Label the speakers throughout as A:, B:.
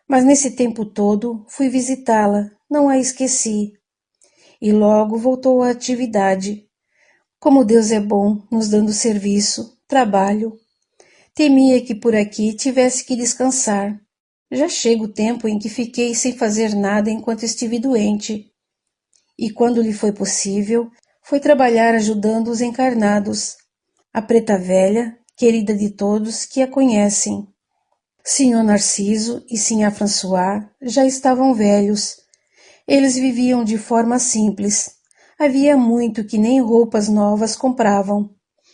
A: Mas nesse tempo todo fui visitá-la, não a esqueci. E logo voltou à atividade. Como Deus é bom, nos dando serviço, trabalho. Temia que por aqui tivesse que descansar. Já chega o tempo em que fiquei sem fazer nada enquanto estive doente. E quando lhe foi possível, foi trabalhar ajudando os encarnados. A preta velha, querida de todos que a conhecem. Senhor Narciso e Sinhá François já estavam velhos. Eles viviam de forma simples. Havia muito que nem roupas novas compravam.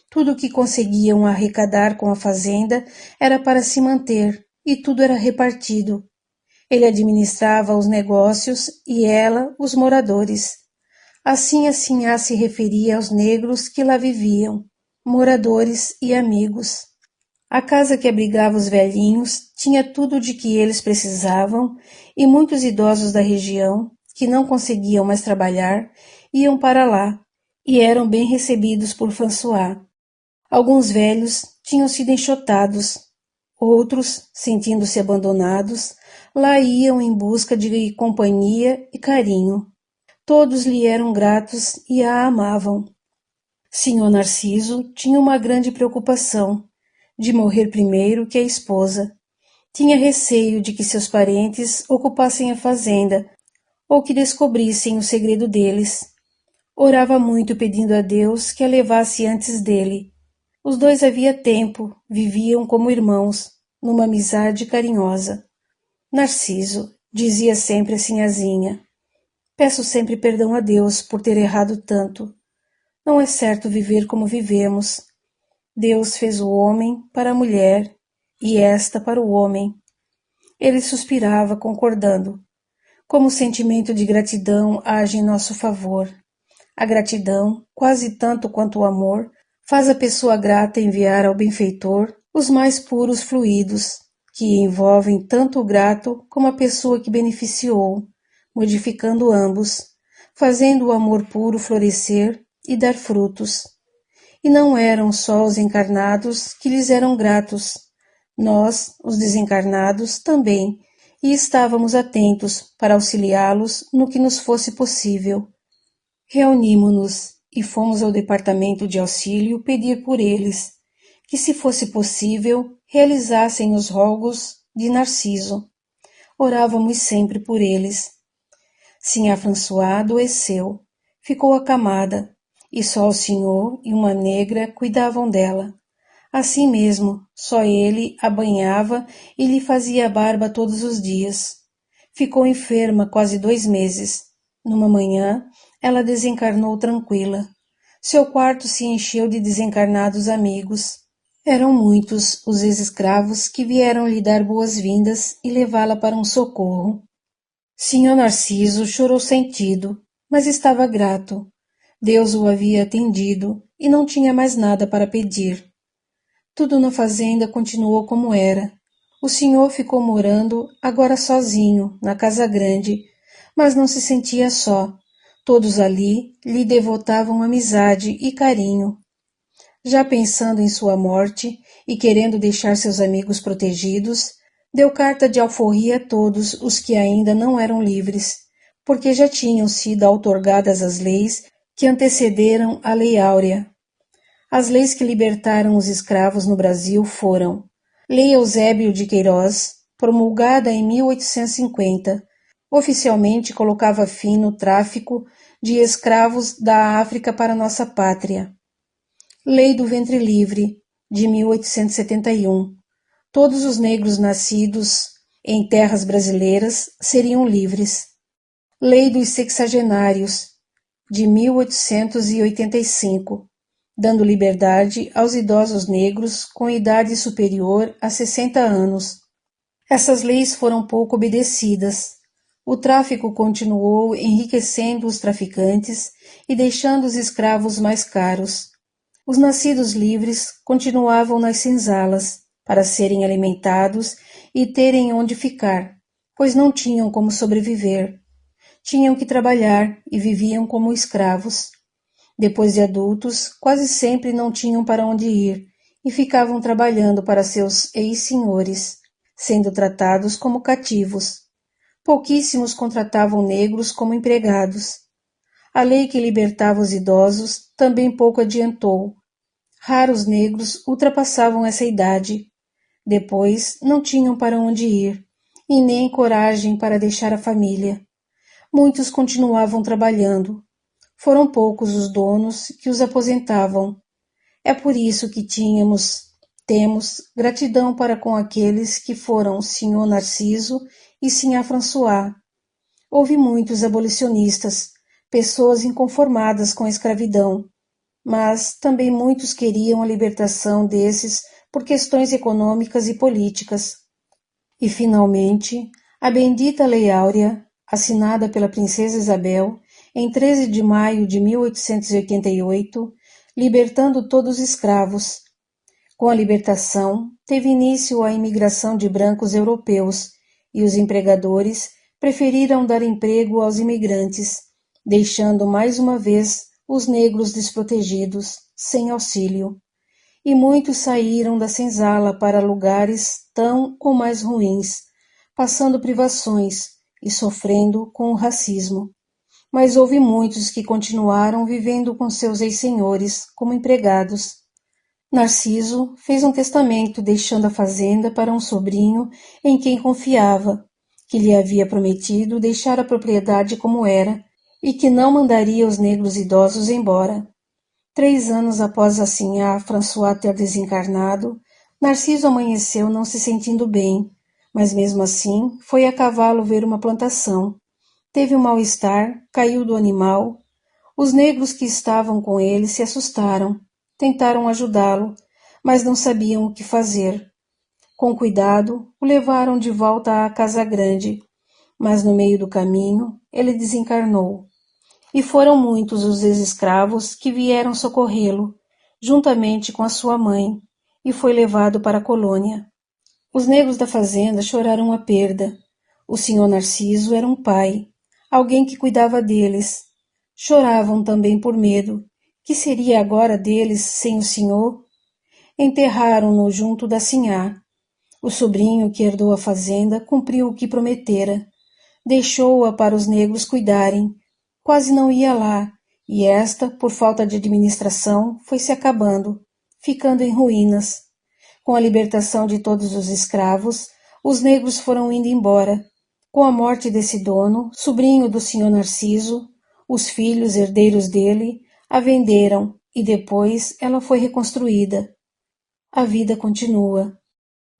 A: Tudo o que conseguiam arrecadar com a fazenda era para se manter, e tudo era repartido. Ele administrava os negócios e ela os moradores. Assim a Sinhá se referia aos negros que lá viviam, moradores e amigos. A casa que abrigava os velhinhos tinha tudo de que eles precisavam e muitos idosos da região, que não conseguiam mais trabalhar, iam para lá e eram bem recebidos por François. Alguns velhos tinham sido enxotados, outros, sentindo-se abandonados, lá iam em busca de companhia e carinho. Todos lhe eram gratos e a amavam. Senhor Narciso tinha uma grande preocupação, de morrer primeiro que a esposa. Tinha receio de que seus parentes ocupassem a fazenda ou que descobrissem o segredo deles. Orava muito pedindo a Deus que a levasse antes dele. Os dois havia tempo, viviam como irmãos, numa amizade carinhosa. Narciso, dizia sempre a sinhazinha, peço sempre perdão a Deus por ter errado tanto. Não é certo viver como vivemos. Deus fez o homem para a mulher e esta para o homem. Ele suspirava, concordando. Como o sentimento de gratidão age em nosso favor. A gratidão, quase tanto quanto o amor, faz a pessoa grata enviar ao benfeitor os mais puros fluidos, que envolvem tanto o grato como a pessoa que beneficiou, modificando ambos, fazendo o amor puro florescer e dar frutos. E não eram só os encarnados que lhes eram gratos. Nós, os desencarnados, também, e estávamos atentos para auxiliá-los no que nos fosse possível. Reunimo-nos e fomos ao departamento de auxílio pedir por eles, que se fosse possível, realizassem os rogos de Narciso. Orávamos sempre por eles. Sinhá François adoeceu, ficou acamada, e só o senhor e uma negra cuidavam dela. Assim mesmo, só ele a banhava e lhe fazia a barba todos os dias. Ficou enferma quase 2 meses. Numa manhã, ela desencarnou tranquila. Seu quarto se encheu de desencarnados amigos. Eram muitos os ex-escravos que vieram lhe dar boas-vindas e levá-la para um socorro. Senhor Narciso chorou sentido, mas estava grato. Deus o havia atendido e não tinha mais nada para pedir. Tudo na fazenda continuou como era. O senhor ficou morando, agora sozinho, na casa grande, mas não se sentia só. Todos ali lhe devotavam amizade e carinho. Já pensando em sua morte e querendo deixar seus amigos protegidos, deu carta de alforria a todos os que ainda não eram livres, porque já tinham sido outorgadas as leis que antecederam a Lei Áurea. As leis que libertaram os escravos no Brasil foram Lei Eusébio de Queiroz, promulgada em 1850, oficialmente colocava fim no tráfico de escravos da África para nossa pátria. Lei do Ventre Livre, de 1871. Todos os negros nascidos em terras brasileiras seriam livres. Lei dos Sexagenários, de 1885, dando liberdade aos idosos negros com idade superior a 60 anos. Essas leis foram pouco obedecidas. O tráfico continuou enriquecendo os traficantes e deixando os escravos mais caros. Os nascidos livres continuavam nas senzalas, para serem alimentados e terem onde ficar, pois não tinham como sobreviver. Tinham que trabalhar e viviam como escravos. Depois de adultos, quase sempre não tinham para onde ir e ficavam trabalhando para seus ex-senhores. sendo tratados como cativos. Pouquíssimos contratavam negros como empregados. A lei que libertava os idosos também pouco adiantou. Raros negros ultrapassavam essa idade. Depois não tinham para onde ir, e nem coragem para deixar a família. Muitos continuavam trabalhando. Foram poucos os donos que os aposentavam. É por isso que temos gratidão para com aqueles que foram Sr. Narciso e Sinhá François. Houve muitos abolicionistas, pessoas inconformadas com a escravidão, mas também muitos queriam a libertação desses por questões econômicas e políticas. E, finalmente, a bendita Lei Áurea, assinada pela Princesa Isabel em 13 de maio de 1888, libertando todos os escravos. Com a libertação, teve início a imigração de brancos europeus, e os empregadores preferiram dar emprego aos imigrantes, deixando mais uma vez os negros desprotegidos, sem auxílio. E muitos saíram da senzala para lugares tão ou mais ruins, passando privações e sofrendo com o racismo. Mas houve muitos que continuaram vivendo com seus ex-senhores como empregados. Narciso fez um testamento deixando a fazenda para um sobrinho em quem confiava, que lhe havia prometido deixar a propriedade como era e que não mandaria os negros idosos embora. 3 anos após a Sinhá François ter desencarnado, Narciso amanheceu não se sentindo bem, mas mesmo assim foi a cavalo ver uma plantação. Teve um mal-estar, caiu do animal. Os negros que estavam com ele se assustaram, tentaram ajudá-lo, mas não sabiam o que fazer. Com cuidado, o levaram de volta à casa grande, mas no meio do caminho ele desencarnou. E foram muitos os ex-escravos que vieram socorrê-lo, juntamente com a sua mãe, e foi levado para a colônia. Os negros da fazenda choraram a perda. O Sr. Narciso era um pai, alguém que cuidava deles. Choravam também por medo. Que seria agora deles sem o senhor? Enterraram-no junto da Sinhá. O sobrinho que herdou a fazenda cumpriu o que prometera. Deixou-a para os negros cuidarem. Quase não ia lá, e esta, por falta de administração, foi se acabando, ficando em ruínas. Com a libertação de todos os escravos, os negros foram indo embora. Com a morte desse dono, sobrinho do Sr. Narciso, os filhos herdeiros dele a venderam e depois ela foi reconstruída. A vida continua.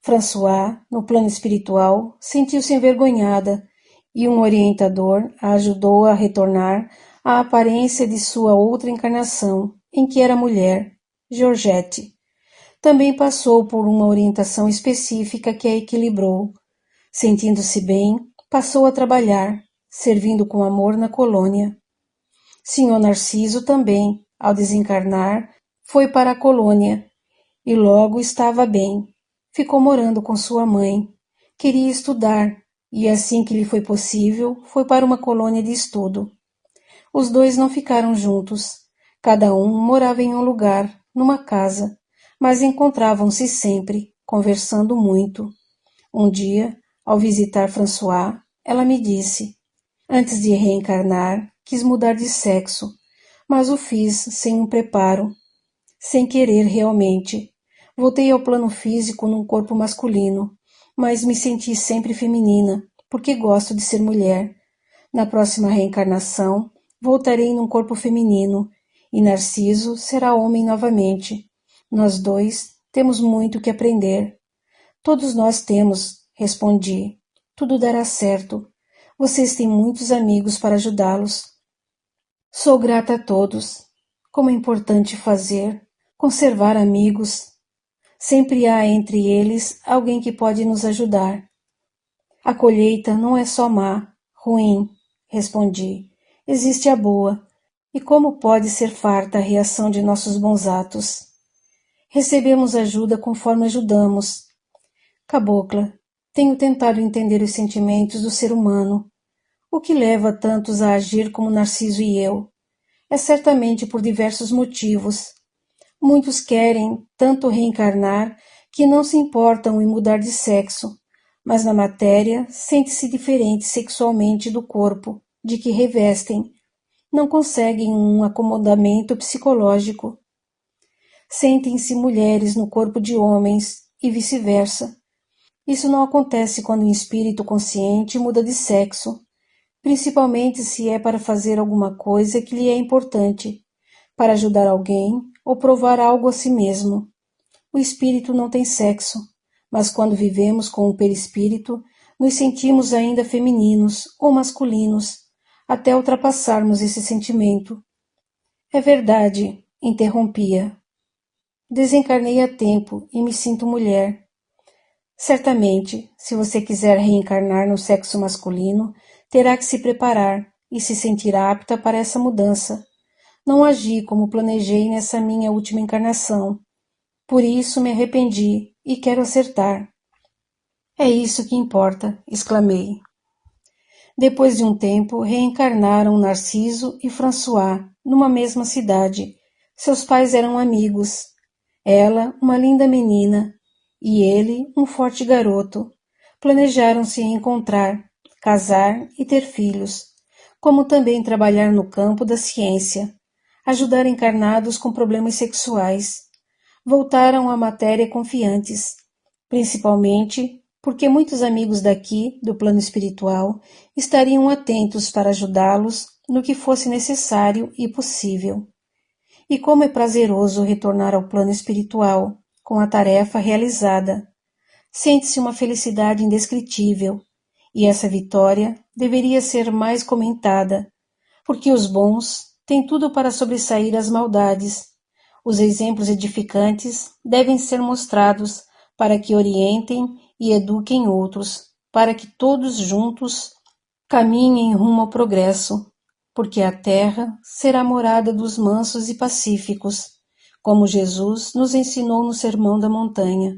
A: François, no plano espiritual, sentiu-se envergonhada e um orientador a ajudou a retornar à aparência de sua outra encarnação, em que era mulher, Georgette. Também passou por uma orientação específica que a equilibrou. Sentindo-se bem, passou a trabalhar, servindo com amor na colônia. Sr. Narciso também, ao desencarnar, foi para a colônia e logo estava bem. Ficou morando com sua mãe. Queria estudar e, assim que lhe foi possível, foi para uma colônia de estudo. Os dois não ficaram juntos. Cada um morava em um lugar, numa casa, mas encontravam-se sempre, conversando muito. Um dia, ao visitar François, ela me disse: antes de reencarnar, quis mudar de sexo, mas o fiz sem um preparo, sem querer realmente. Voltei ao plano físico num corpo masculino, mas me senti sempre feminina, porque gosto de ser mulher. Na próxima reencarnação, voltarei num corpo feminino, e Narciso será homem novamente. Nós dois temos muito que aprender. Todos nós temos, respondi. Tudo dará certo. Vocês têm muitos amigos para ajudá-los. Sou grata a todos. Como é importante conservar amigos. Sempre há entre eles alguém que pode nos ajudar. A colheita não é só má, ruim, respondi. Existe a boa. E como pode ser farta a reação de nossos bons atos? Recebemos ajuda conforme ajudamos. Cabocla, tenho tentado entender os sentimentos do ser humano. O que leva tantos a agir como Narciso e eu? É certamente por diversos motivos. Muitos querem tanto reencarnar que não se importam em mudar de sexo, mas na matéria sente-se diferente sexualmente do corpo de que revestem, não conseguem um acomodamento psicológico. Sentem-se mulheres no corpo de homens e vice-versa. Isso não acontece quando o espírito consciente muda de sexo, principalmente se é para fazer alguma coisa que lhe é importante, para ajudar alguém ou provar algo a si mesmo. O espírito não tem sexo, mas quando vivemos com o perispírito, nos sentimos ainda femininos ou masculinos, até ultrapassarmos esse sentimento. É verdade, interrompia. Desencarnei a tempo e me sinto mulher. Certamente, se você quiser reencarnar no sexo masculino, terá que se preparar e se sentir apta para essa mudança. Não agi como planejei nessa minha última encarnação. Por isso me arrependi e quero acertar. É isso que importa, exclamei. Depois de um tempo, reencarnaram Narciso e François numa mesma cidade. Seus pais eram amigos. Ela, uma linda menina, e ele, um forte garoto. Planejaram se encontrar, casar e ter filhos, como também trabalhar no campo da ciência, ajudar encarnados com problemas sexuais. Voltaram à matéria confiantes, principalmente porque muitos amigos daqui, do plano espiritual, estariam atentos para ajudá-los no que fosse necessário e possível. E como é prazeroso retornar ao plano espiritual, com a tarefa realizada. Sente-se uma felicidade indescritível, e essa vitória deveria ser mais comentada, porque os bons têm tudo para sobressair as maldades. Os exemplos edificantes devem ser mostrados para que orientem e eduquem outros, para que todos juntos caminhem rumo ao progresso, porque a terra será morada dos mansos e pacíficos, como Jesus nos ensinou no Sermão da Montanha.